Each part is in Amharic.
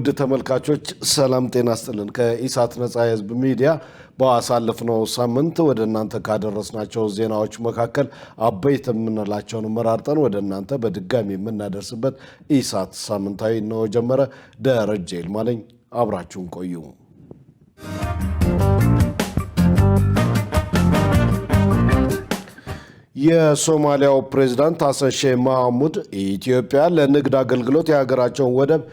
ውድ ተመልካቾች ሰላም ጤና ይስጥልን ከኢሳት ነጻ የህዝብ ሚዲያ ባሳለፍነው ሳምንት ወደ እናንተ ካደረስናቸው ዜናዎች መካከል አበይት የምንላቸውን መራርጠን ወደ እናንተ በድጋሚ የምናደርስበት ኢሳት ሳምንታዊ ነው ጀመረ። ደረጀ ይልማለኝ አብራችሁን ቆዩ። የሶማሊያው ፕሬዝዳንት ሐሰን ሼህ መሐሙድ ኢትዮጵያ ለንግድ አገልግሎት የሀገራቸውን ወደብ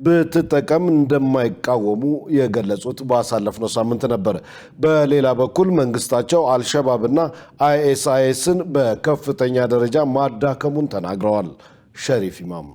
በተጠቀም እንደማይቃወሙ የገለጹት ባሳለፍነው ሳምንት ነበር። በሌላ በኩል መንግስታቸው አልሸባብና አይኤስአይኤስን በከፍተኛ ደረጃ ማዳከሙን ተናግረዋል። ሸሪፍ ኢማም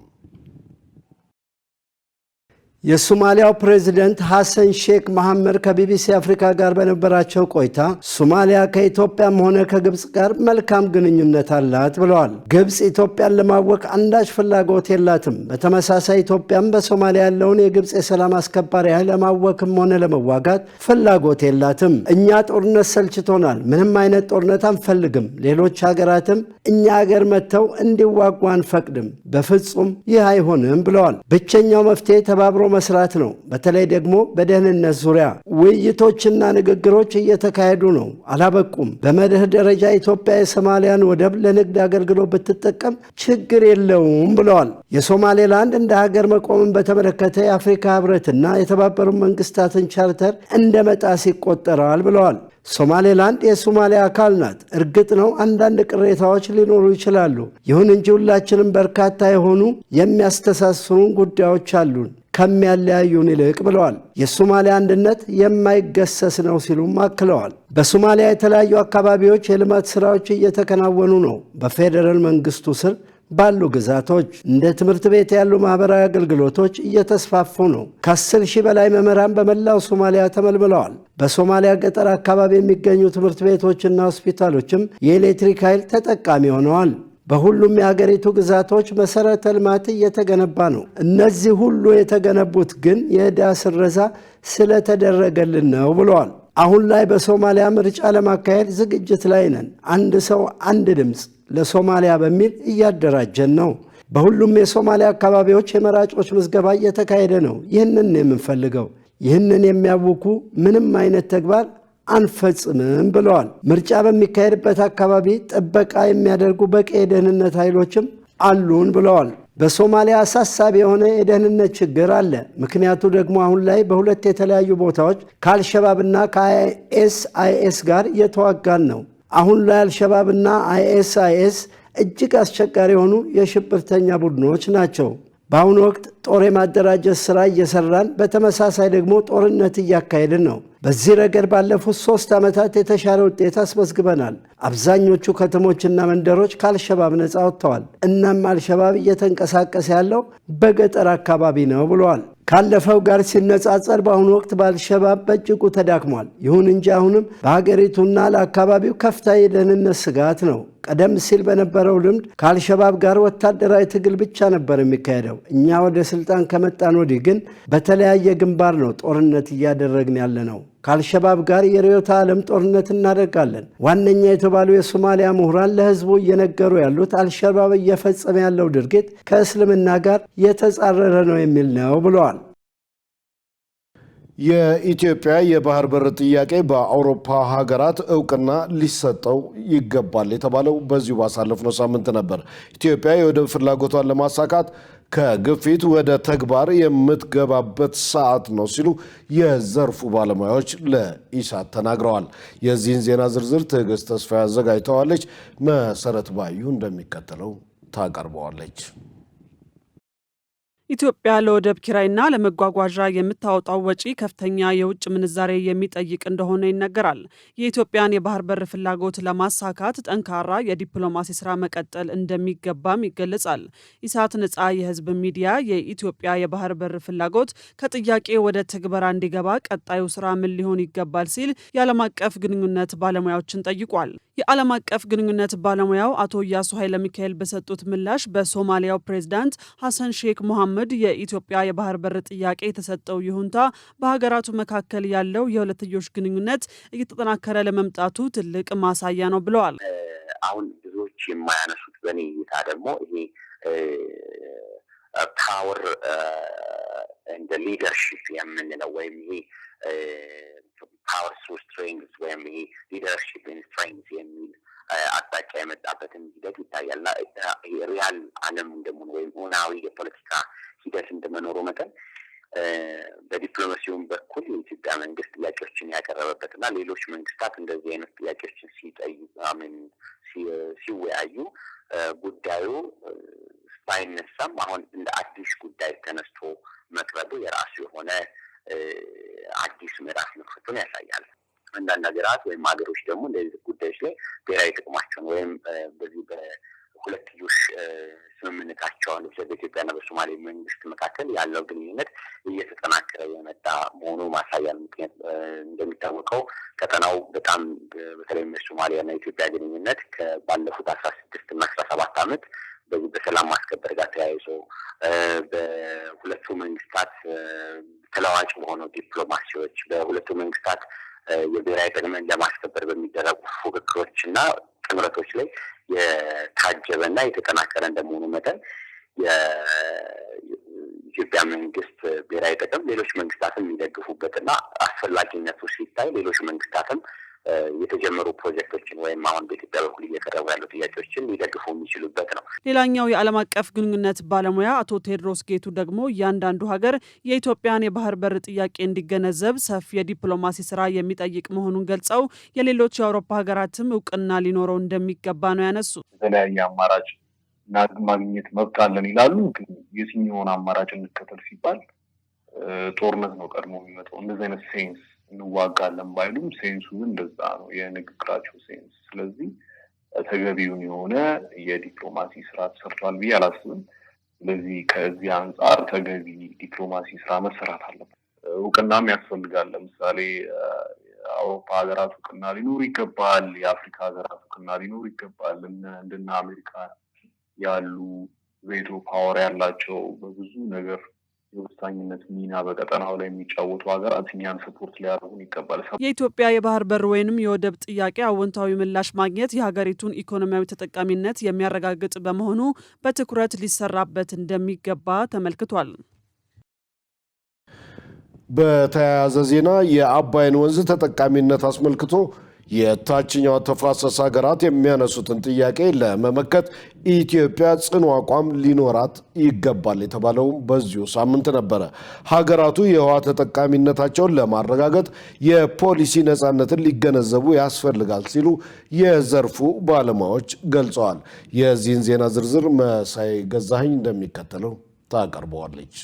የሶማሊያው ፕሬዝዳንት ሐሰን ሼክ መሐመድ ከቢቢሲ አፍሪካ ጋር በነበራቸው ቆይታ ሶማሊያ ከኢትዮጵያም ሆነ ከግብጽ ጋር መልካም ግንኙነት አላት ብለዋል። ግብጽ ኢትዮጵያን ለማወክ አንዳች ፍላጎት የላትም። በተመሳሳይ ኢትዮጵያም በሶማሊያ ያለውን የግብጽ የሰላም አስከባሪ ኃይል ለማወክም ሆነ ለመዋጋት ፍላጎት የላትም። እኛ ጦርነት ሰልችቶናል፣ ምንም አይነት ጦርነት አንፈልግም። ሌሎች ሀገራትም እኛ ሀገር መጥተው እንዲዋጉ አንፈቅድም። በፍጹም ይህ አይሆንም ብለዋል። ብቸኛው መፍትሄ ተባብሮ መስራት ነው። በተለይ ደግሞ በደህንነት ዙሪያ ውይይቶችና ንግግሮች እየተካሄዱ ነው፣ አላበቁም። በመርህ ደረጃ ኢትዮጵያ የሶማሊያን ወደብ ለንግድ አገልግሎት ብትጠቀም ችግር የለውም ብለዋል። የሶማሌላንድ እንደ ሀገር መቆምን በተመለከተ የአፍሪካ ህብረትና የተባበሩት መንግስታትን ቻርተር እንደ መጣስ ይቆጠራል ብለዋል። ሶማሌላንድ የሶማሊያ አካል ናት። እርግጥ ነው አንዳንድ ቅሬታዎች ሊኖሩ ይችላሉ። ይሁን እንጂ ሁላችንም በርካታ የሆኑ የሚያስተሳስሩን ጉዳዮች አሉን ከሚያለያዩን ይልቅ ብለዋል። የሶማሊያ አንድነት የማይገሰስ ነው ሲሉም አክለዋል። በሶማሊያ የተለያዩ አካባቢዎች የልማት ስራዎች እየተከናወኑ ነው። በፌዴራል መንግስቱ ስር ባሉ ግዛቶች እንደ ትምህርት ቤት ያሉ ማህበራዊ አገልግሎቶች እየተስፋፉ ነው። ከ10 ሺህ በላይ መምህራን በመላው ሶማሊያ ተመልምለዋል። በሶማሊያ ገጠር አካባቢ የሚገኙ ትምህርት ቤቶችና ሆስፒታሎችም የኤሌክትሪክ ኃይል ተጠቃሚ ሆነዋል። በሁሉም የሀገሪቱ ግዛቶች መሰረተ ልማት እየተገነባ ነው። እነዚህ ሁሉ የተገነቡት ግን የዕዳ ስረዛ ስለተደረገልን ነው ብለዋል። አሁን ላይ በሶማሊያ ምርጫ ለማካሄድ ዝግጅት ላይ ነን። አንድ ሰው አንድ ድምፅ ለሶማሊያ በሚል እያደራጀን ነው። በሁሉም የሶማሊያ አካባቢዎች የመራጮች ምዝገባ እየተካሄደ ነው። ይህንን የምንፈልገው ይህንን የሚያውኩ ምንም አይነት ተግባር አንፈጽምም ብለዋል። ምርጫ በሚካሄድበት አካባቢ ጥበቃ የሚያደርጉ በቂ የደህንነት ኃይሎችም አሉን ብለዋል። በሶማሊያ አሳሳቢ የሆነ የደህንነት ችግር አለ። ምክንያቱ ደግሞ አሁን ላይ በሁለት የተለያዩ ቦታዎች ከአልሸባብና ከአይኤስአይኤስ ጋር እየተዋጋን ነው። አሁን ላይ አልሸባብና አይኤስአይኤስ እጅግ አስቸጋሪ የሆኑ የሽብርተኛ ቡድኖች ናቸው። በአሁኑ ወቅት ጦር የማደራጀት ሥራ እየሰራን በተመሳሳይ ደግሞ ጦርነት እያካሄድን ነው። በዚህ ረገድ ባለፉት 3 ዓመታት የተሻለ ውጤት አስመዝግበናል። አብዛኞቹ ከተሞችና መንደሮች ከአልሸባብ ነፃ ወጥተዋል። እናም አልሸባብ እየተንቀሳቀሰ ያለው በገጠር አካባቢ ነው ብለዋል። ካለፈው ጋር ሲነጻጸር በአሁኑ ወቅት በአልሸባብ በእጅጉ ተዳክሟል። ይሁን እንጂ አሁንም በሀገሪቱና ለአካባቢው ከፍተኛ የደህንነት ስጋት ነው። ቀደም ሲል በነበረው ልምድ ከአልሸባብ ጋር ወታደራዊ ትግል ብቻ ነበር የሚካሄደው። እኛ ወደ ስልጣን ከመጣን ወዲህ ግን በተለያየ ግንባር ነው ጦርነት እያደረግን ያለ ነው። ከአልሸባብ ጋር የርዕዮተ ዓለም ጦርነት እናደርጋለን። ዋነኛ የተባሉ የሶማሊያ ምሁራን ለህዝቡ እየነገሩ ያሉት አልሸባብ እየፈጸመ ያለው ድርጊት ከእስልምና ጋር የተጻረረ ነው የሚል ነው ብለዋል። የኢትዮጵያ የባህር በር ጥያቄ በአውሮፓ ሀገራት እውቅና ሊሰጠው ይገባል የተባለው በዚሁ ባሳለፍነው ሳምንት ነበር። ኢትዮጵያ የወደብ ፍላጎቷን ለማሳካት ከግፊት ወደ ተግባር የምትገባበት ሰዓት ነው ሲሉ የዘርፉ ባለሙያዎች ለኢሳት ተናግረዋል። የዚህን ዜና ዝርዝር ትዕግስት ተስፋ አዘጋጅተዋለች። መሰረት ባዩ እንደሚከተለው ታቀርበዋለች። ኢትዮጵያ ለወደብ ኪራይና ለመጓጓዣ የምታወጣው ወጪ ከፍተኛ የውጭ ምንዛሬ የሚጠይቅ እንደሆነ ይነገራል። የኢትዮጵያን የባህር በር ፍላጎት ለማሳካት ጠንካራ የዲፕሎማሲ ስራ መቀጠል እንደሚገባም ይገለጻል። ኢሳት ነጻ የህዝብ ሚዲያ የኢትዮጵያ የባህር በር ፍላጎት ከጥያቄ ወደ ትግበራ እንዲገባ ቀጣዩ ስራ ምን ሊሆን ይገባል ሲል የዓለም አቀፍ ግንኙነት ባለሙያዎችን ጠይቋል። የዓለም አቀፍ ግንኙነት ባለሙያው አቶ ኢያሱ ኃይለ ሚካኤል በሰጡት ምላሽ በሶማሊያው ፕሬዝዳንት ሐሰን ሼክ መሐመድ የኢትዮጵያ የባህር በር ጥያቄ የተሰጠው ይሁንታ በሀገራቱ መካከል ያለው የሁለትዮሽ ግንኙነት እየተጠናከረ ለመምጣቱ ትልቅ ማሳያ ነው ብለዋል። አሁን ብዙዎች የማያነሱት በኔ እይታ ደግሞ ይሄ ፓወር እንደ ሊደርሺፕ የምንለው ወይም ይሄ ፓወር ሱ ስትሬንግዝ ወይም ይሄ ሊደርሺፕ ኢን ስትሬንግዝ የሚል አቅጣጫ የመጣበትን ሂደት ይታያልና ሪያል ዓለም እንደመሆኑ ወይም ሆናዊ የፖለቲካ ሂደት እንደመኖሩ መጠን በዲፕሎማሲውም በኩል የኢትዮጵያ መንግስት ጥያቄዎችን ያቀረበበትና ሌሎች መንግስታት እንደዚህ አይነት ጥያቄዎችን ሲወያዩ ጉዳዩ ባይነሳም አሁን እንደ አዲስ ጉዳይ ተነስቶ መቅረቡ የራሱ የሆነ አዲስ ምዕራፍ መክፈቱን ያሳያል። አንዳንድ ሀገራት ወይም ሀገሮች ደግሞ እንደዚህ ጉዳዮች ላይ ብሔራዊ ጥቅማቸውን ወይም በዚህ በሁለትዮሽ ስምምነታቸውን በኢትዮጵያና በሶማሌ መንግስት መካከል ያለው ግንኙነት እየተጠናከረ የመጣ መሆኑ ማሳያል። ምክንያት እንደሚታወቀው ቀጠናው በጣም በተለይ በሶማሊያና ኢትዮጵያ ግንኙነት ከባለፉት 16 እና 17 ዓመት በዚህ በሰላም ማስከበር ጋር ተያይዞ በሁለቱ መንግስታት ተለዋጭ በሆነው ዲፕሎማሲዎች በሁለቱ መንግስታት የብሔራዊ ጥቅምን ለማስከበር በሚደረጉ ፉክክሮችና ጥምረቶች ላይ የታጀበና የተጠናከረ እንደመሆኑ መጠን የኢትዮጵያ መንግስት ብሔራዊ ጥቅም ሌሎች መንግስታትን የሚደግፉበትና አስፈላጊነቱ ሲታይ ሌሎች መንግስታትም የተጀመሩ ፕሮጀክቶችን ወይም አሁን በኢትዮጵያ በኩል እየቀረቡ ያሉ ጥያቄዎችን ሊደግፉ የሚችሉበት ነው። ሌላኛው የዓለም አቀፍ ግንኙነት ባለሙያ አቶ ቴድሮስ ጌቱ ደግሞ እያንዳንዱ ሀገር የኢትዮጵያን የባህር በር ጥያቄ እንዲገነዘብ ሰፊ የዲፕሎማሲ ስራ የሚጠይቅ መሆኑን ገልጸው የሌሎች የአውሮፓ ሀገራትም እውቅና ሊኖረው እንደሚገባ ነው ያነሱት። የተለያየ አማራጭ ማግኘት መብት አለን ይላሉ። ግን የትኛውን አማራጭ እንከተል ሲባል ጦርነት ነው ቀድሞ የሚመጣው። እንደዚህ አይነት ሴንስ እንዋጋለን ባይሉም ሴንሱ ግን እንደዛ ነው የንግግራቸው ሴንስ። ስለዚህ ተገቢውን የሆነ የዲፕሎማሲ ስራ ተሰርቷል ብዬ አላስብም። ስለዚህ ከዚህ አንጻር ተገቢ ዲፕሎማሲ ስራ መሰራት አለበት። እውቅናም ያስፈልጋል። ለምሳሌ የአውሮፓ ሀገራት እውቅና ሊኖር ይገባል። የአፍሪካ ሀገራት እውቅና ሊኖር ይገባል። እንደና አሜሪካ ያሉ ቬቶ ፓወር ያላቸው በብዙ ነገር የወሳኝነት ሚና በቀጠናው ላይ የሚጫወቱ ሀገራት እኛን ሰፖርት ሊያደርጉን ይገባል። የኢትዮጵያ የባህር በር ወይንም የወደብ ጥያቄ አዎንታዊ ምላሽ ማግኘት የሀገሪቱን ኢኮኖሚያዊ ተጠቃሚነት የሚያረጋግጥ በመሆኑ በትኩረት ሊሰራበት እንደሚገባ ተመልክቷል። በተያያዘ ዜና የአባይን ወንዝ ተጠቃሚነት አስመልክቶ የታችኛው ተፋሰስ ሀገራት የሚያነሱትን ጥያቄ ለመመከት ኢትዮጵያ ጽኑ አቋም ሊኖራት ይገባል የተባለው በዚሁ ሳምንት ነበረ። ሀገራቱ የውሃ ተጠቃሚነታቸውን ለማረጋገጥ የፖሊሲ ነፃነትን ሊገነዘቡ ያስፈልጋል ሲሉ የዘርፉ ባለሙያዎች ገልጸዋል። የዚህን ዜና ዝርዝር መሳይ ገዛኸኝ እንደሚከተለው ታቀርበዋለች።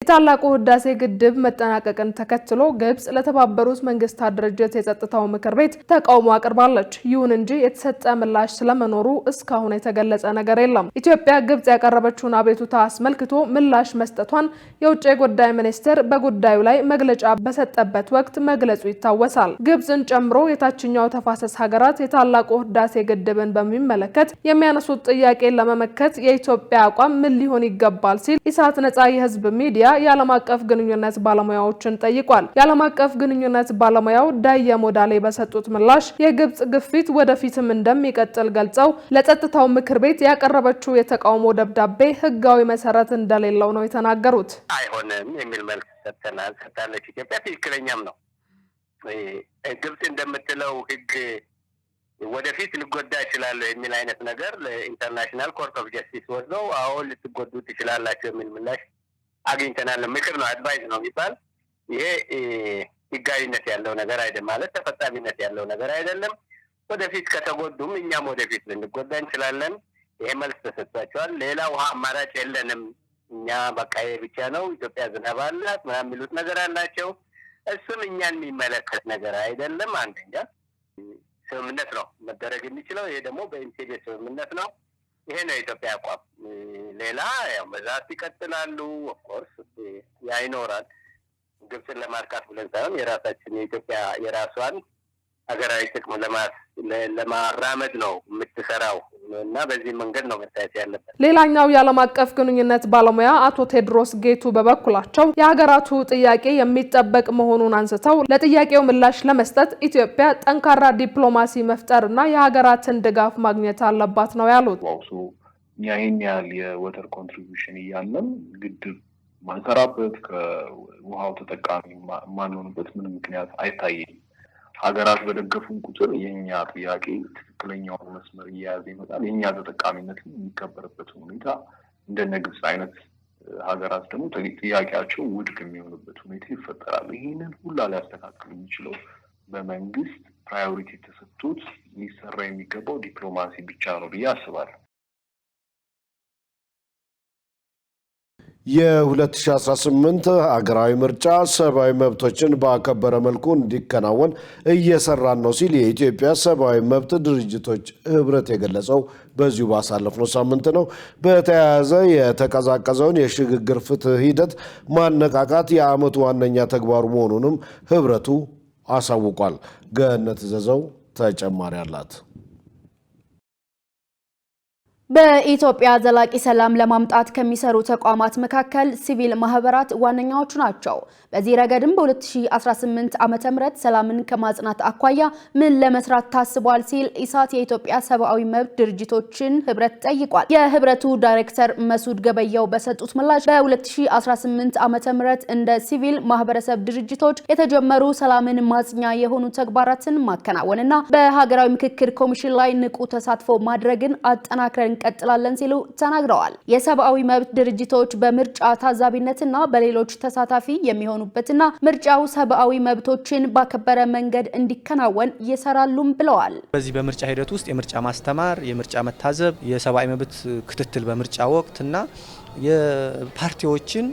የታላቁ ህዳሴ ግድብ መጠናቀቅን ተከትሎ ግብጽ ለተባበሩት መንግስታት ድርጅት የጸጥታው ምክር ቤት ተቃውሞ አቅርባለች። ይሁን እንጂ የተሰጠ ምላሽ ስለመኖሩ እስካሁን የተገለጸ ነገር የለም። ኢትዮጵያ ግብጽ ያቀረበችውን አቤቱታ አስመልክቶ ምላሽ መስጠቷን የውጭ ጉዳይ ሚኒስቴር በጉዳዩ ላይ መግለጫ በሰጠበት ወቅት መግለጹ ይታወሳል። ግብጽን ጨምሮ የታችኛው ተፋሰስ ሀገራት የታላቁ ህዳሴ ግድብን በሚመለከት የሚያነሱት ጥያቄን ለመመከት የኢትዮጵያ አቋም ምን ሊሆን ይገባል ሲል ኢሳት ነጻ የህዝብ ሚዲያ የዓለም አቀፍ ግንኙነት ባለሙያዎችን ጠይቋል። የዓለም አቀፍ ግንኙነት ባለሙያው ዳየ ሞዳሌ በሰጡት ምላሽ የግብጽ ግፊት ወደፊትም እንደሚቀጥል ገልጸው ለጸጥታው ምክር ቤት ያቀረበችው የተቃውሞ ደብዳቤ ህጋዊ መሰረት እንደሌለው ነው የተናገሩት። አይሆንም የሚል መልስ ሰጥታለች ኢትዮጵያ። ትክክለኛም ነው። ግብጽ እንደምትለው ህግ ወደፊት ልጎዳ ይችላል የሚል አይነት ነገር ለኢንተርናሽናል ኮርት ኦፍ ጀስቲስ ወስደው አሁን ልትጎዱ ትችላላችሁ የሚል ምላሽ አግኝተናል። ምክር ነው፣ አድቫይስ ነው የሚባል። ይሄ ህጋዊነት ያለው ነገር አይደለም፣ ማለት ተፈጻሚነት ያለው ነገር አይደለም። ወደፊት ከተጎዱም እኛም ወደፊት ልንጎዳ እንችላለን። ይሄ መልስ ተሰጥቷቸዋል። ሌላ ውሃ አማራጭ የለንም፣ እኛ በቃ ይሄ ብቻ ነው፣ ኢትዮጵያ ዝናብ አላት ምናምን የሚሉት ነገር አላቸው። እሱም እኛን የሚመለከት ነገር አይደለም። አንደኛ ስምምነት ነው መደረግ የሚችለው። ይሄ ደግሞ በኢንቴቤ ስምምነት ነው። ይሄ ነው የኢትዮጵያ አቋም። ሌላ ያው መዛት ይቀጥላሉ። ኦፍኮርስ ያ ይኖራል። ግብጽን ለማርካት ብለን ሳይሆን የራሳችን የኢትዮጵያ የራሷን ሀገራዊ ጥቅም ለማራመድ ነው የምትሰራው እና በዚህ መንገድ ነው መታየት ያለበት። ሌላኛው የዓለም አቀፍ ግንኙነት ባለሙያ አቶ ቴድሮስ ጌቱ በበኩላቸው የሀገራቱ ጥያቄ የሚጠበቅ መሆኑን አንስተው ለጥያቄው ምላሽ ለመስጠት ኢትዮጵያ ጠንካራ ዲፕሎማሲ መፍጠርና የሀገራትን ድጋፍ ማግኘት አለባት ነው ያሉት። ይህን ያህል የወተር ኮንትሪቢዩሽን እያለን ግድብ ማንሰራበት ከውሃው ተጠቃሚ ማንሆንበት ምንም ምክንያት አይታየኝም። ሀገራት በደገፉን ቁጥር የኛ ጥያቄ ትክክለኛውን መስመር እየያዘ ይመጣል። የኛ ተጠቃሚነት የሚከበርበት ሁኔታ እንደነ ግብጽ አይነት ሀገራት ደግሞ ጥያቄያቸው ውድቅ የሚሆንበት ሁኔታ ይፈጠራል። ይህንን ሁላ ሊያስተካክል የሚችለው በመንግስት ፕራዮሪቲ ተሰጥቶት ሊሰራ የሚገባው ዲፕሎማሲ ብቻ ነው ብዬ አስባለሁ። የ2018 ሀገራዊ ምርጫ ሰብአዊ መብቶችን ባከበረ መልኩ እንዲከናወን እየሰራን ነው ሲል የኢትዮጵያ ሰብአዊ መብት ድርጅቶች ህብረት የገለጸው በዚሁ ባሳለፍነው ሳምንት ነው። በተያያዘ የተቀዛቀዘውን የሽግግር ፍትህ ሂደት ማነቃቃት የዓመቱ ዋነኛ ተግባሩ መሆኑንም ህብረቱ አሳውቋል። ገነት ዘዘው ተጨማሪ አላት። በኢትዮጵያ ዘላቂ ሰላም ለማምጣት ከሚሰሩ ተቋማት መካከል ሲቪል ማህበራት ዋነኛዎቹ ናቸው። በዚህ ረገድም በ2018 ዓመተ ምህረት ሰላምን ከማጽናት አኳያ ምን ለመስራት ታስቧል ሲል ኢሳት የኢትዮጵያ ሰብአዊ መብት ድርጅቶችን ህብረት ጠይቋል። የህብረቱ ዳይሬክተር መሱድ ገበየው በሰጡት ምላሽ በ2018 ዓመተ ምህረት እንደ ሲቪል ማህበረሰብ ድርጅቶች የተጀመሩ ሰላምን ማጽኛ የሆኑ ተግባራትን ማከናወንና በሀገራዊ ምክክር ኮሚሽን ላይ ንቁ ተሳትፎ ማድረግን አጠናክረን እንቀጥላለን ሲሉ ተናግረዋል። የሰብአዊ መብት ድርጅቶች በምርጫ ታዛቢነትና በሌሎች ተሳታፊ የሚሆኑበትና ምርጫው ሰብአዊ መብቶችን ባከበረ መንገድ እንዲከናወን ይሰራሉም ብለዋል። በዚህ በምርጫ ሂደት ውስጥ የምርጫ ማስተማር፣ የምርጫ መታዘብ፣ የሰብአዊ መብት ክትትል በምርጫ ወቅትና የፓርቲዎችን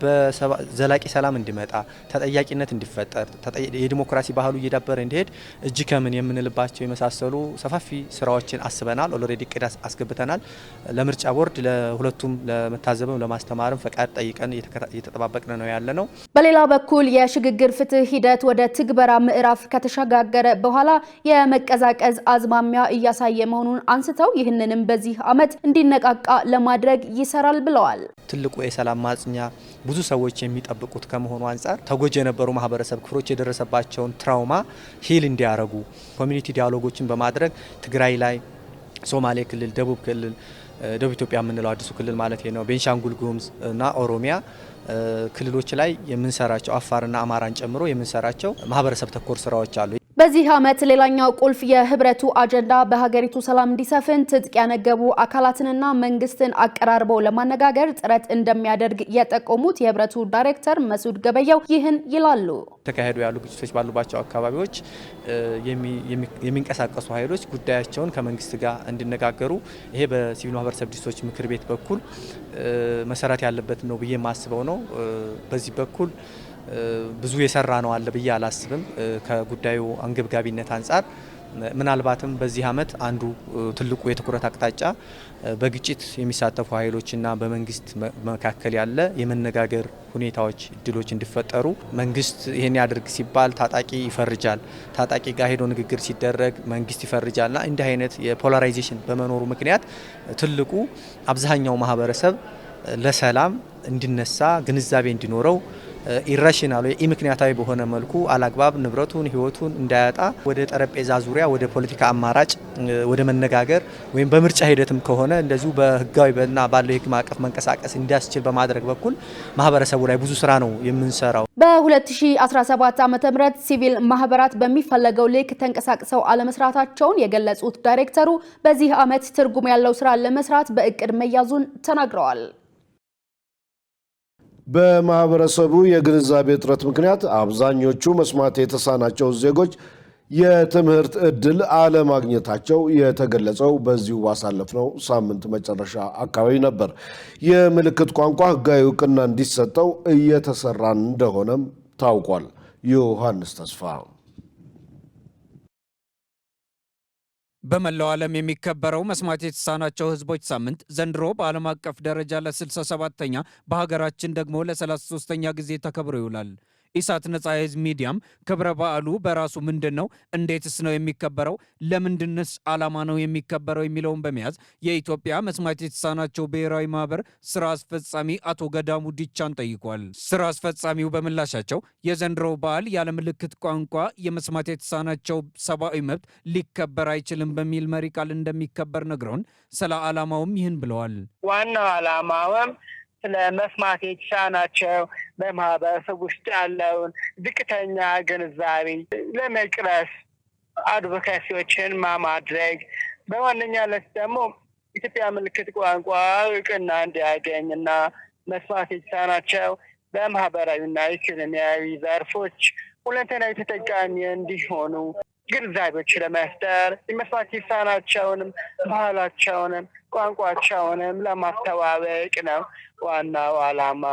በዘላቂ ሰላም እንዲመጣ ተጠያቂነት እንዲፈጠር የዲሞክራሲ ባህሉ እየዳበረ እንዲሄድ እጅ ከምን የምንልባቸው የመሳሰሉ ሰፋፊ ስራዎችን አስበናል። ኦልሬዲ እቅድ አስገብተናል። ለምርጫ ቦርድ ለሁለቱም ለመታዘብም ለማስተማርም ፈቃድ ጠይቀን እየተጠባበቅን ነው ያለ ነው። በሌላ በኩል የሽግግር ፍትህ ሂደት ወደ ትግበራ ምዕራፍ ከተሸጋገረ በኋላ የመቀዛቀዝ አዝማሚያ እያሳየ መሆኑን አንስተው ይህንንም በዚህ ዓመት እንዲነቃቃ ለማድረግ ይሰራል ብለዋል። ትልቁ የሰላም ማጽኛ ብዙ ሰዎች የሚጠብቁት ከመሆኑ አንፃር ተጎጂ የነበሩ ማህበረሰብ ክፍሎች የደረሰባቸውን ትራውማ ሂል እንዲያረጉ ኮሚኒቲ ዲያሎጎችን በማድረግ ትግራይ ላይ፣ ሶማሌ ክልል፣ ደቡብ ክልል፣ ደቡብ ኢትዮጵያ የምንለው አዲሱ ክልል ማለት ነው፣ ቤንሻንጉል ጉሙዝ እና ኦሮሚያ ክልሎች ላይ የምንሰራቸው አፋርና አማራን ጨምሮ የምንሰራቸው ማህበረሰብ ተኮር ስራዎች አሉ። በዚህ ዓመት ሌላኛው ቁልፍ የህብረቱ አጀንዳ በሀገሪቱ ሰላም እንዲሰፍን ትጥቅ ያነገቡ አካላትንና መንግስትን አቀራርበው ለማነጋገር ጥረት እንደሚያደርግ የጠቆሙት የህብረቱ ዳይሬክተር መሱድ ገበየው ይህን ይላሉ። ተካሄዱ ያሉ ግጭቶች ባሉባቸው አካባቢዎች የሚንቀሳቀሱ ኃይሎች ጉዳያቸውን ከመንግስት ጋር እንዲነጋገሩ ይሄ በሲቪል ማህበረሰብ ድርጅቶች ምክር ቤት በኩል መሰራት ያለበት ነው ብዬ የማስበው ነው። በዚህ በኩል ብዙ የሰራ ነው አለ ብዬ አላስብም። ከጉዳዩ አንገብጋቢነት አንጻር ምናልባትም በዚህ ዓመት አንዱ ትልቁ የትኩረት አቅጣጫ በግጭት የሚሳተፉ ኃይሎችና በመንግስት መካከል ያለ የመነጋገር ሁኔታዎች እድሎች እንዲፈጠሩ መንግስት ይሄን ያድርግ ሲባል ታጣቂ ይፈርጃል፣ ታጣቂ ጋር ሄዶ ንግግር ሲደረግ መንግስት ይፈርጃልና እንዲህ አይነት የፖላራይዜሽን በመኖሩ ምክንያት ትልቁ አብዛኛው ማህበረሰብ ለሰላም እንዲነሳ ግንዛቤ እንዲኖረው ኢራሽናል ወይ ምክንያታዊ በሆነ መልኩ አላግባብ ንብረቱን ህይወቱን እንዳያጣ ወደ ጠረጴዛ ዙሪያ ወደ ፖለቲካ አማራጭ ወደ መነጋገር ወይም በምርጫ ሂደትም ከሆነ እንደዚሁ በህጋዊና ባለው የህግ ማዕቀፍ መንቀሳቀስ እንዲያስችል በማድረግ በኩል ማህበረሰቡ ላይ ብዙ ስራ ነው የምንሰራው። በ2017 ዓ.ም ሲቪል ማህበራት በሚፈለገው ልክ ተንቀሳቅሰው አለመስራታቸውን የገለጹት ዳይሬክተሩ በዚህ ዓመት ትርጉም ያለው ስራ ለመስራት በእቅድ መያዙን ተናግረዋል። በማህበረሰቡ የግንዛቤ እጥረት ምክንያት አብዛኞቹ መስማት የተሳናቸው ዜጎች የትምህርት ዕድል አለማግኘታቸው የተገለጸው በዚሁ ባሳለፍነው ሳምንት መጨረሻ አካባቢ ነበር። የምልክት ቋንቋ ህጋዊ እውቅና እንዲሰጠው እየተሰራ እንደሆነም ታውቋል። ዮሐንስ ተስፋ በመላው ዓለም የሚከበረው መስማት የተሳናቸው ህዝቦች ሳምንት ዘንድሮ በዓለም አቀፍ ደረጃ ለ67ኛ በሀገራችን ደግሞ ለ33ኛ ጊዜ ተከብሮ ይውላል። ኢሳት ነጻ የህዝብ ሚዲያም ክብረ በዓሉ በራሱ ምንድነው? እንዴትስ ነው የሚከበረው? ለምንድንስ ዓላማ ነው የሚከበረው? የሚለውን በመያዝ የኢትዮጵያ መስማት የተሳናቸው ብሔራዊ ማህበር ስራ አስፈጻሚ አቶ ገዳሙ ዲቻን ጠይቋል። ስራ አስፈጻሚው በምላሻቸው የዘንድሮው በዓል ያለ ምልክት ቋንቋ የመስማት የተሳናቸው ሰብአዊ መብት ሊከበር አይችልም በሚል መሪ ቃል እንደሚከበር ነግረውን ስለ ዓላማውም ይህን ብለዋል። ዋናው ዓላማውም ስለ መስማት የተሳናቸው በማህበረሰብ ውስጥ ያለውን ዝቅተኛ ግንዛቤ ለመቅረፍ አድቮካሲዎችን ማድረግ፣ በዋነኛነት ደግሞ ኢትዮጵያ ምልክት ቋንቋ እውቅና እንዲያገኝ እና መስማት የተሳናቸው በማህበራዊና ኢኮኖሚያዊ ዘርፎች ሁለንተናዊ ተጠቃሚ እንዲሆኑ ግንዛቤዎች ለመፍጠር የመስማት የተሳናቸውንም ባህላቸውንም ቋንቋቸውንም ለማስተዋወቅ ነው ዋናው ዓላማ።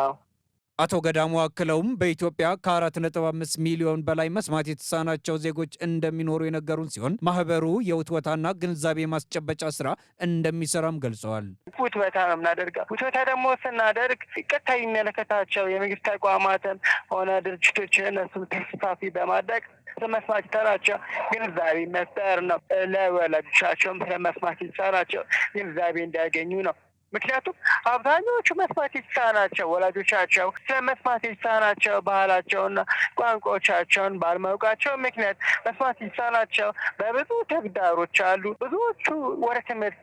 አቶ ገዳሙ አክለውም በኢትዮጵያ ከ4.5 ሚሊዮን በላይ መስማት የተሳናቸው ዜጎች እንደሚኖሩ የነገሩን ሲሆን ማህበሩ የውትወታና ግንዛቤ ማስጨበጫ ስራ እንደሚሰራም ገልጸዋል። ውትወታ ነው የምናደርገው። ውትወታ ደግሞ ስናደርግ ቀጥታ የሚመለከታቸው የመንግስት ተቋማትን ሆነ ድርጅቶችን እነሱን ተሳታፊ በማድረግ ስለመስማት የተሳናቸው ግንዛቤ መፍጠር ነው። ለወላጆቻቸውም ስለመስማት የተሳናቸው ግንዛቤ እንዲያገኙ ነው። ምክንያቱም አብዛኞቹ መስማት የተሳናቸው ወላጆቻቸው ስለመስማት የተሳናቸው ባህላቸውና ቋንቋዎቻቸውን ባለማወቃቸው ምክንያት መስማት የተሳናቸው በብዙ ተግዳሮች አሉ። ብዙዎቹ ወደ ትምህርት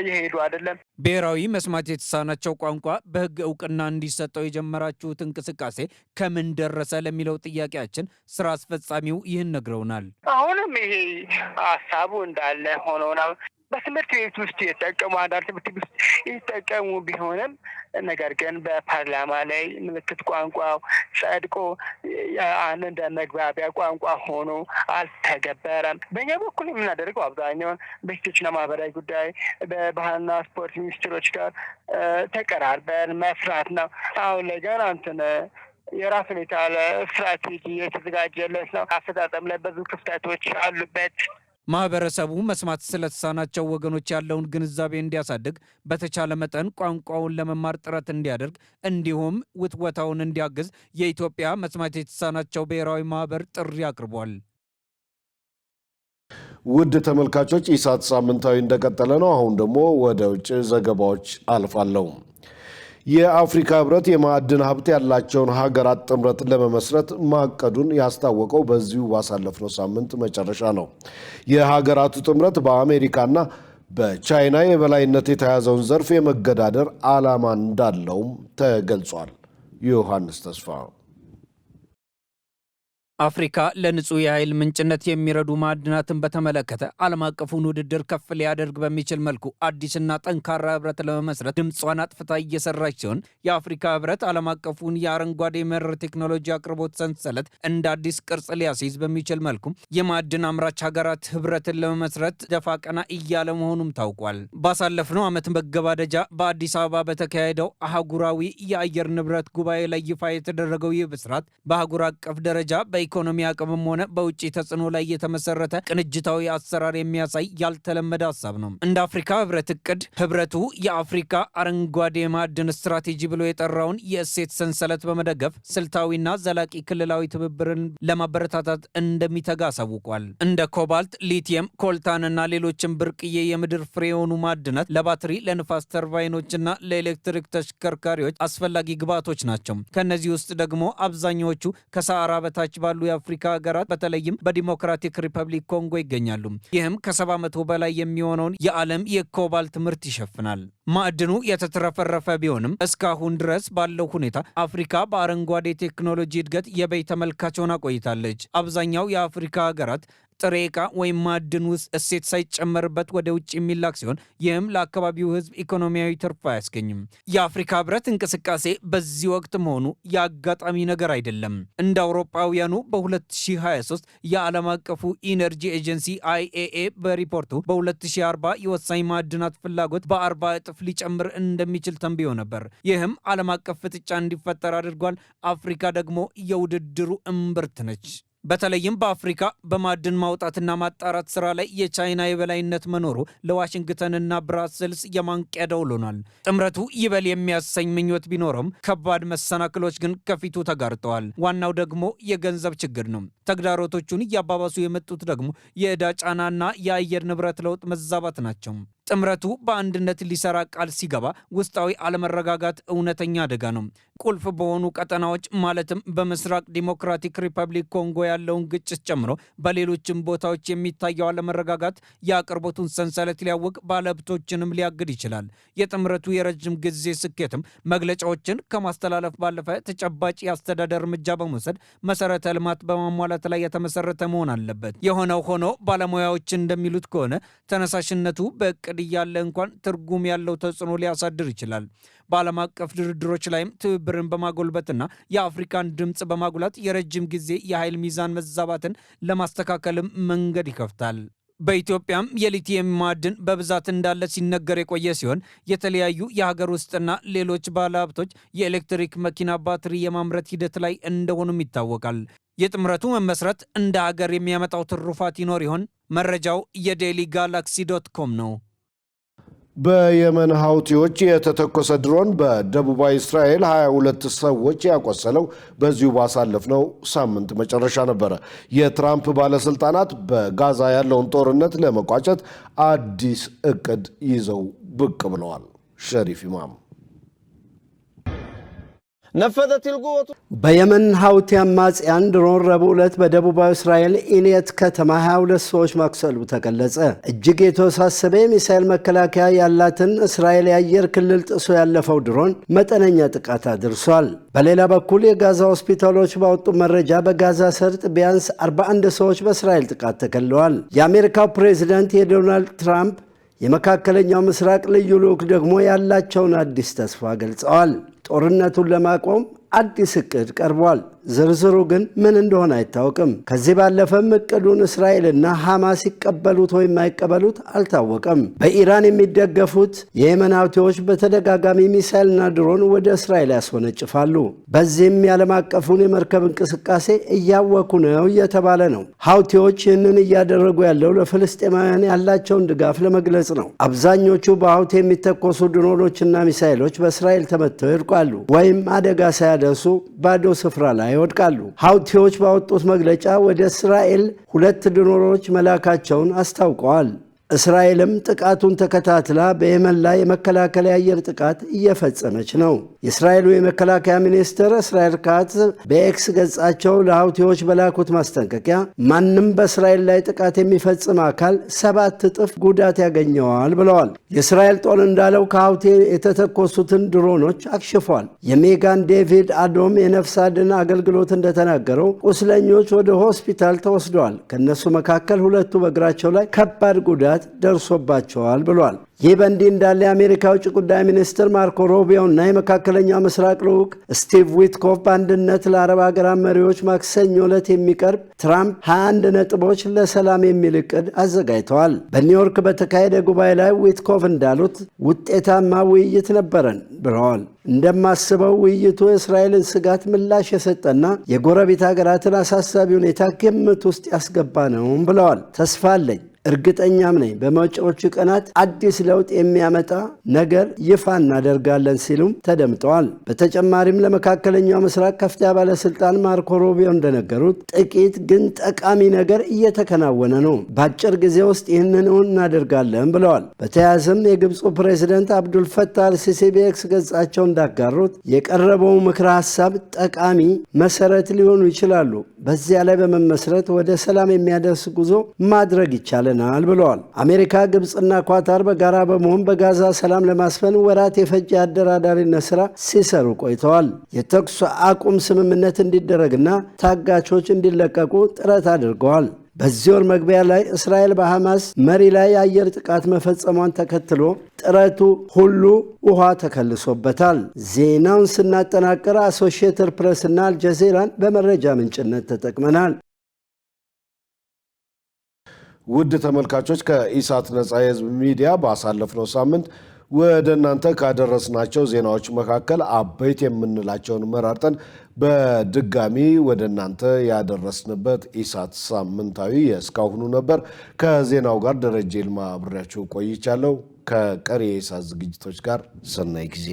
የሄዱ አይደለም። ብሔራዊ መስማት የተሳናቸው ቋንቋ በሕግ እውቅና እንዲሰጠው የጀመራችሁት እንቅስቃሴ ከምን ደረሰ ለሚለው ጥያቄያችን ስራ አስፈጻሚው ይህን ነግረውናል። አሁንም ይሄ ሀሳቡ እንዳለ ሆኖ ነው። በትምህርት ቤት ውስጥ የተጠቀሙ አንዳንድ ትምህርት ቤት ውስጥ የተጠቀሙ ቢሆንም ነገር ግን በፓርላማ ላይ ምልክት ቋንቋው ጸድቆ እንደ መግባቢያ ቋንቋ ሆኖ አልተገበረም። በእኛ በኩል የምናደርገው አብዛኛውን በሴቶችና ማህበራዊ ጉዳይ በባህልና ስፖርት ሚኒስትሮች ጋር ተቀራርበን መስራት ነው። አሁን ላይ ገና የራሱን የቻለ ስትራቴጂ የተዘጋጀለት ነው። አፈጻጸም ላይ ብዙ ክፍተቶች አሉበት። ማህበረሰቡ መስማት ስለተሳናቸው ወገኖች ያለውን ግንዛቤ እንዲያሳድግ በተቻለ መጠን ቋንቋውን ለመማር ጥረት እንዲያደርግ እንዲሁም ውትወታውን እንዲያግዝ የኢትዮጵያ መስማት የተሳናቸው ብሔራዊ ማህበር ጥሪ አቅርቧል። ውድ ተመልካቾች ኢሳት ሳምንታዊ እንደቀጠለ ነው። አሁን ደግሞ ወደ ውጭ ዘገባዎች አልፋለሁ። የአፍሪካ ህብረት የማዕድን ሀብት ያላቸውን ሀገራት ጥምረት ለመመስረት ማቀዱን ያስታወቀው በዚሁ ባሳለፍነው ሳምንት መጨረሻ ነው። የሀገራቱ ጥምረት በአሜሪካና በቻይና የበላይነት የተያዘውን ዘርፍ የመገዳደር ዓላማ እንዳለውም ተገልጿል። ዮሐንስ ተስፋ። አፍሪካ ለንጹህ የኃይል ምንጭነት የሚረዱ ማዕድናትን በተመለከተ ዓለም አቀፉን ውድድር ከፍ ሊያደርግ በሚችል መልኩ አዲስና ጠንካራ ህብረት ለመመስረት ድምጿን አጥፍታ እየሰራች ሲሆን የአፍሪካ ህብረት ዓለም አቀፉን የአረንጓዴ መር ቴክኖሎጂ አቅርቦት ሰንሰለት እንደ አዲስ ቅርጽ ሊያስይዝ በሚችል መልኩ የማዕድን አምራች ሀገራት ህብረትን ለመመስረት ደፋ ቀና እያለ መሆኑም ታውቋል። ባሳለፍነው ዓመት መገባደጃ በአዲስ አበባ በተካሄደው አህጉራዊ የአየር ንብረት ጉባኤ ላይ ይፋ የተደረገው ይህ ብስራት በአህጉር አቀፍ ደረጃ ኢኮኖሚ አቅምም ሆነ በውጭ ተጽዕኖ ላይ የተመሰረተ ቅንጅታዊ አሰራር የሚያሳይ ያልተለመደ ሀሳብ ነው። እንደ አፍሪካ ህብረት እቅድ ህብረቱ የአፍሪካ አረንጓዴ ማዕድን ስትራቴጂ ብሎ የጠራውን የእሴት ሰንሰለት በመደገፍ ስልታዊና ዘላቂ ክልላዊ ትብብርን ለማበረታታት እንደሚተጋ አሳውቋል። እንደ ኮባልት፣ ሊቲየም፣ ኮልታንና ሌሎችም ብርቅዬ የምድር ፍሬ የሆኑ ማዕድናት ለባትሪ፣ ለንፋስ ተርባይኖችና ለኤሌክትሪክ ተሽከርካሪዎች አስፈላጊ ግብዓቶች ናቸው። ከነዚህ ውስጥ ደግሞ አብዛኛዎቹ ከሰሃራ በታች ባሉ የአፍሪካ ሀገራት በተለይም በዲሞክራቲክ ሪፐብሊክ ኮንጎ ይገኛሉ። ይህም ከ70% በላይ የሚሆነውን የዓለም የኮባልት ምርት ይሸፍናል። ማዕድኑ የተትረፈረፈ ቢሆንም እስካሁን ድረስ ባለው ሁኔታ አፍሪካ በአረንጓዴ ቴክኖሎጂ እድገት የበይ ተመልካች ሆና ቆይታለች። አብዛኛው የአፍሪካ ሀገራት ጥሬ ዕቃ ወይም ማዕድን ውስጥ እሴት ሳይጨመርበት ወደ ውጭ የሚላክ ሲሆን ይህም ለአካባቢው ሕዝብ ኢኮኖሚያዊ ትርፍ አያስገኝም። የአፍሪካ ህብረት እንቅስቃሴ በዚህ ወቅት መሆኑ የአጋጣሚ ነገር አይደለም። እንደ አውሮፓውያኑ በ2023 የዓለም አቀፉ ኢነርጂ ኤጀንሲ IEA በሪፖርቱ በ2040 የወሳኝ ማዕድናት ፍላጎት በ40 እጥፍ ሊጨምር እንደሚችል ተንብዮ ነበር። ይህም ዓለም አቀፍ ፍጥጫ እንዲፈጠር አድርጓል። አፍሪካ ደግሞ የውድድሩ እምብርት ነች። በተለይም በአፍሪካ በማዕድን ማውጣትና ማጣራት ስራ ላይ የቻይና የበላይነት መኖሩ ለዋሽንግተንና ብራስልስ የማንቂያ ደወል ሆኗል። ጥምረቱ ይበል የሚያሰኝ ምኞት ቢኖረውም ከባድ መሰናክሎች ግን ከፊቱ ተጋርጠዋል። ዋናው ደግሞ የገንዘብ ችግር ነው። ተግዳሮቶቹን እያባባሱ የመጡት ደግሞ የዕዳ ጫናና የአየር ንብረት ለውጥ መዛባት ናቸው። ጥምረቱ በአንድነት ሊሰራ ቃል ሲገባ ውስጣዊ አለመረጋጋት እውነተኛ አደጋ ነው። ቁልፍ በሆኑ ቀጠናዎች ማለትም በምስራቅ ዲሞክራቲክ ሪፐብሊክ ኮንጎ ያለውን ግጭት ጨምሮ በሌሎችም ቦታዎች የሚታየው አለመረጋጋት የአቅርቦቱን ሰንሰለት ሊያውቅ፣ ባለሀብቶችንም ሊያግድ ይችላል። የጥምረቱ የረጅም ጊዜ ስኬትም መግለጫዎችን ከማስተላለፍ ባለፈ ተጨባጭ የአስተዳደር እርምጃ በመውሰድ መሰረተ ልማት በማሟላት ላይ የተመሰረተ መሆን አለበት። የሆነው ሆኖ ባለሙያዎች እንደሚሉት ከሆነ ተነሳሽነቱ በእቅድ እያለ እንኳን ትርጉም ያለው ተጽዕኖ ሊያሳድር ይችላል። በዓለም አቀፍ ድርድሮች ላይም ትብብርን በማጎልበትና የአፍሪካን ድምፅ በማጉላት የረጅም ጊዜ የኃይል ሚዛን መዛባትን ለማስተካከልም መንገድ ይከፍታል። በኢትዮጵያም የሊቲየም ማዕድን በብዛት እንዳለ ሲነገር የቆየ ሲሆን የተለያዩ የሀገር ውስጥና ሌሎች ባለሀብቶች የኤሌክትሪክ መኪና ባትሪ የማምረት ሂደት ላይ እንደሆኑም ይታወቃል። የጥምረቱ መመስረት እንደ ሀገር የሚያመጣው ትሩፋት ይኖር ይሆን? መረጃው የዴይሊ ጋላክሲ .com ነው። በየመን ሀውቲዎች የተተኮሰ ድሮን በደቡባዊ እስራኤል 22 ሰዎች ያቆሰለው በዚሁ ባሳለፍነው ሳምንት መጨረሻ ነበረ። የትራምፕ ባለስልጣናት በጋዛ ያለውን ጦርነት ለመቋጨት አዲስ እቅድ ይዘው ብቅ ብለዋል። ሸሪፍ ኢማም በየመን ሀውቲ አማጽያን ድሮን ረቡዕ ዕለት በደቡባዊ እስራኤል ኢኔት ከተማ 22 ሰዎች ማቁሰሉ ተገለጸ። እጅግ የተወሳሰበ የሚሳኤል መከላከያ ያላትን እስራኤል የአየር ክልል ጥሶ ያለፈው ድሮን መጠነኛ ጥቃት አድርሷል። በሌላ በኩል የጋዛ ሆስፒታሎች ባወጡ መረጃ በጋዛ ሰርጥ ቢያንስ 41 ሰዎች በእስራኤል ጥቃት ተገድለዋል። የአሜሪካው ፕሬዚዳንት የዶናልድ ትራምፕ የመካከለኛው ምስራቅ ልዩ ልዑክ ደግሞ ያላቸውን አዲስ ተስፋ ገልጸዋል። ጦርነቱን ለማቆም አዲስ እቅድ ቀርቧል። ዝርዝሩ ግን ምን እንደሆነ አይታወቅም። ከዚህ ባለፈም እቅዱን እስራኤልና ሐማስ ይቀበሉት ወይም አይቀበሉት አልታወቀም። በኢራን የሚደገፉት የየመን ሀውቲዎች በተደጋጋሚ ሚሳይልና ድሮን ወደ እስራኤል ያስወነጭፋሉ። በዚህም የዓለም አቀፉን የመርከብ እንቅስቃሴ እያወኩ ነው እየተባለ ነው። ሀውቲዎች ይህንን እያደረጉ ያለው ለፍልስጤማውያን ያላቸውን ድጋፍ ለመግለጽ ነው። አብዛኞቹ በሀውቲ የሚተኮሱ ድሮኖችና ሚሳይሎች በእስራኤል ተመተው ይወድቃሉ ወይም አደጋ ሳያደርሱ ባዶ ስፍራ ላይ ይወድቃሉ። ሀውቲዎች ባወጡት መግለጫ ወደ እስራኤል 2 ድሮኖች መላካቸውን አስታውቀዋል። እስራኤልም ጥቃቱን ተከታትላ በየመን ላይ የመከላከያ አየር ጥቃት እየፈጸመች ነው። የእስራኤሉ የመከላከያ ሚኒስትር እስራኤል ካትዝ በኤክስ ገጻቸው ለሀውቲዎች በላኩት ማስጠንቀቂያ ማንም በእስራኤል ላይ ጥቃት የሚፈጽም አካል 7 እጥፍ ጉዳት ያገኘዋል ብለዋል። የእስራኤል ጦር እንዳለው ከሀውቲ የተተኮሱትን ድሮኖች አክሽፏል። የሜጋን ዴቪድ አዶም የነፍስ አድን አገልግሎት እንደተናገረው ቁስለኞች ወደ ሆስፒታል ተወስደዋል። ከእነሱ መካከል 2ቱ በእግራቸው ላይ ከባድ ጉዳት ደርሶባቸዋል ብሏል። ይህ በእንዲህ እንዳለ የአሜሪካ ውጭ ጉዳይ ሚኒስትር ማርኮ ሩቢዮ እና የመካከለኛው ምስራቅ ልዑክ ስቲቭ ዊትኮፍ በአንድነት ለአረብ ሀገራት መሪዎች ማክሰኞ ዕለት የሚቀርብ ትራምፕ 21 ነጥቦች ለሰላም የሚል እቅድ አዘጋጅተዋል። በኒውዮርክ በተካሄደ ጉባኤ ላይ ዊትኮፍ እንዳሉት ውጤታማ ውይይት ነበረን ብለዋል። እንደማስበው ውይይቱ የእስራኤልን ስጋት ምላሽ የሰጠና የጎረቤት ሀገራትን አሳሳቢ ሁኔታ ግምት ውስጥ ያስገባ ነውም ብለዋል። ተስፋ አለኝ፣ እርግጠኛም ነኝ በመጪዎቹ ቀናት አዲስ ለውጥ የሚያመጣ ነገር ይፋ እናደርጋለን ሲሉም ተደምጠዋል። በተጨማሪም ለመካከለኛው ምስራቅ ከፍተኛ ባለስልጣን ማርኮ ሩቢዮ እንደነገሩት ጥቂት ግን ጠቃሚ ነገር እየተከናወነ ነው፣ በአጭር ጊዜ ውስጥ ይህንን እናደርጋለን ብለዋል። በተያያዘም የግብፁ ፕሬዚደንት አብዱልፈታህ አልሲሲ በኤክስ ገጻቸው እንዳጋሩት የቀረበው ምክረ ሀሳብ ጠቃሚ መሰረት ሊሆኑ ይችላሉ። በዚያ ላይ በመመስረት ወደ ሰላም የሚያደርስ ጉዞ ማድረግ ይቻላል ብለዋል። አሜሪካ፣ ግብፅና ኳታር በጋራ በመሆን በጋዛ ሰላም ለማስፈን ወራት የፈጀ አደራዳሪነት ስራ ሲሰሩ ቆይተዋል። የተኩስ አቁም ስምምነት እንዲደረግና ታጋቾች እንዲለቀቁ ጥረት አድርገዋል። በዚህ ወር መግቢያ ላይ እስራኤል በሐማስ መሪ ላይ የአየር ጥቃት መፈጸሟን ተከትሎ ጥረቱ ሁሉ ውሃ ተከልሶበታል። ዜናውን ስናጠናቅር አሶሺየትድ ፕሬስ እና አልጀዚራን በመረጃ ምንጭነት ተጠቅመናል። ውድ ተመልካቾች ከኢሳት ነጻ የህዝብ ሚዲያ ባሳለፍነው ሳምንት ወደ እናንተ ካደረስናቸው ዜናዎች መካከል አበይት የምንላቸውን መራርጠን በድጋሚ ወደ እናንተ ያደረስንበት ኢሳት ሳምንታዊ የእስካሁኑ ነበር። ከዜናው ጋር ደረጀ ይልማ አብሬያችሁ ቆይቻለሁ። ከቀሪ የኢሳት ዝግጅቶች ጋር ሰናይ ጊዜ